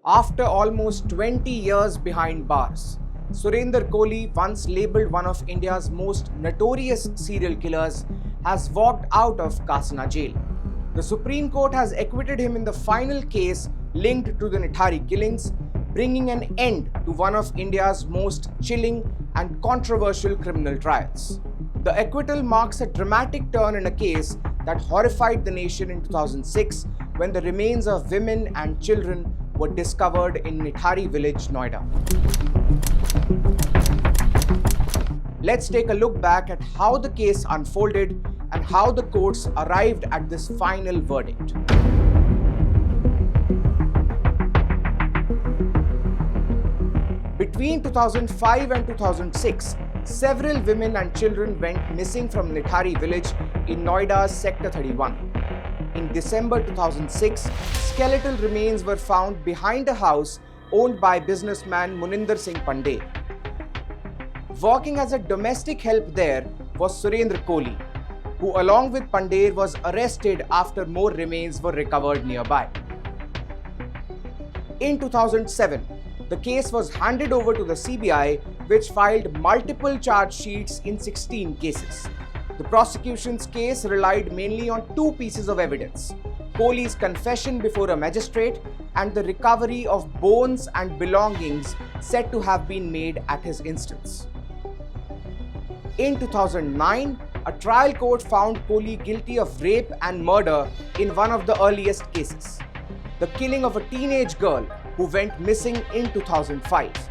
After almost 20 years behind bars, Surinder Kohli, once labelled one of India's most notorious serial killers, has walked out of Kasna jail. The Supreme Court has acquitted him in the final case linked to the Nithari killings, bringing an end to one of India's most chilling and controversial criminal trials. The acquittal marks a dramatic turn in a case that horrified the nation in 2006 when the remains of women and children were discovered in Nithari village, Noida. Let's take a look back at how the case unfolded and how the courts arrived at this final verdict. Between 2005 and 2006, several women and children went missing from Nithari village in Noida's Sector 31. In December 2006, skeletal remains were found behind a house owned by businessman Muninder Singh Pandey. Working as a domestic help there was Surinder Kohli, who along with Pandey was arrested after more remains were recovered nearby. In 2007, the case was handed over to the CBI, which filed multiple charge sheets in 16 cases. The prosecution's case relied mainly on two pieces of evidence: Kohli's confession before a magistrate and the recovery of bones and belongings said to have been made at his instance. In 2009, a trial court found Kohli guilty of rape and murder in one of the earliest cases, the killing of a teenage girl who went missing in 2005.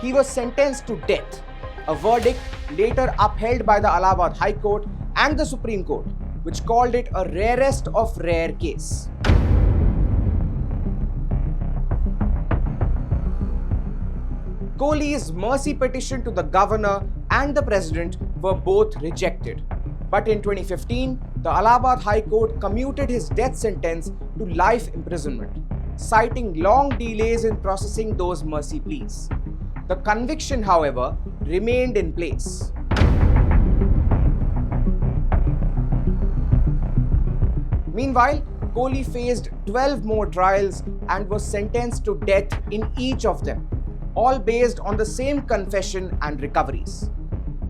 He was sentenced to death, a verdict later upheld by the Allahabad High Court and the Supreme Court, which called it a rarest of rare case. Kohli's mercy petition to the governor and the president were both rejected. But in 2015, the Allahabad High Court commuted his death sentence to life imprisonment, citing long delays in processing those mercy pleas. The conviction, however, remained in place. Meanwhile, Kohli faced 12 more trials and was sentenced to death in each of them, all based on the same confession and recoveries.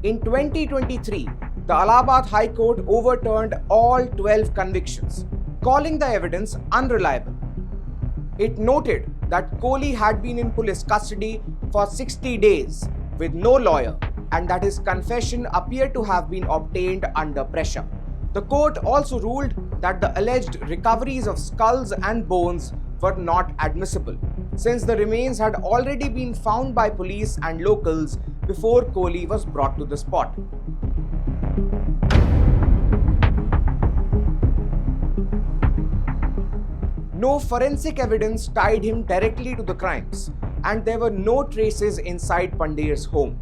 In 2023, the Allahabad High Court overturned all 12 convictions, calling the evidence unreliable. It noted that Kohli had been in police custody for 60 days with no lawyer and that his confession appeared to have been obtained under pressure. The court also ruled that the alleged recoveries of skulls and bones were not admissible, since the remains had already been found by police and locals before Kohli was brought to the spot. No forensic evidence tied him directly to the crimes, and there were no traces inside Pandey's home.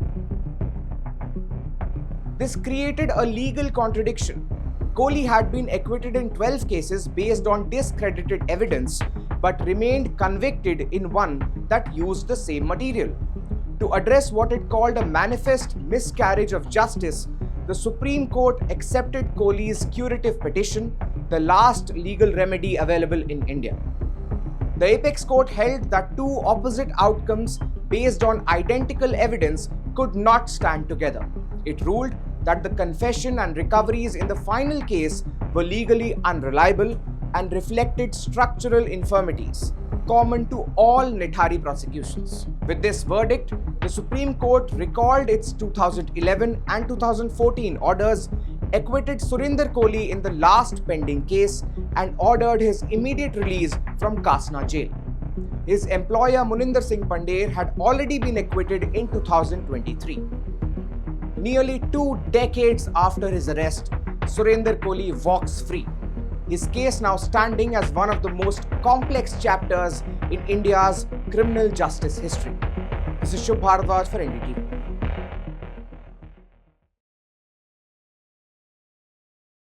This created a legal contradiction. Kohli had been acquitted in 12 cases based on discredited evidence, but remained convicted in one that used the same material. To address what it called a manifest miscarriage of justice, the Supreme Court accepted Kohli's curative petition, the last legal remedy available in India. The Apex Court held that two opposite outcomes based on identical evidence could not stand together. It ruled that the confession and recoveries in the final case were legally unreliable and reflected structural infirmities common to all Nithari prosecutions. With this verdict, the Supreme Court recalled its 2011 and 2014 orders, acquitted Surinder Kohli in the last pending case, and ordered his immediate release from Kasna jail. His employer Muninder Singh Pandey had already been acquitted in 2023. Nearly 2 decades after his arrest, Surinder Kohli walks free. His case now standing as one of the most complex chapters in India's criminal justice history. This is Shubh Bharadwaj for NDTV.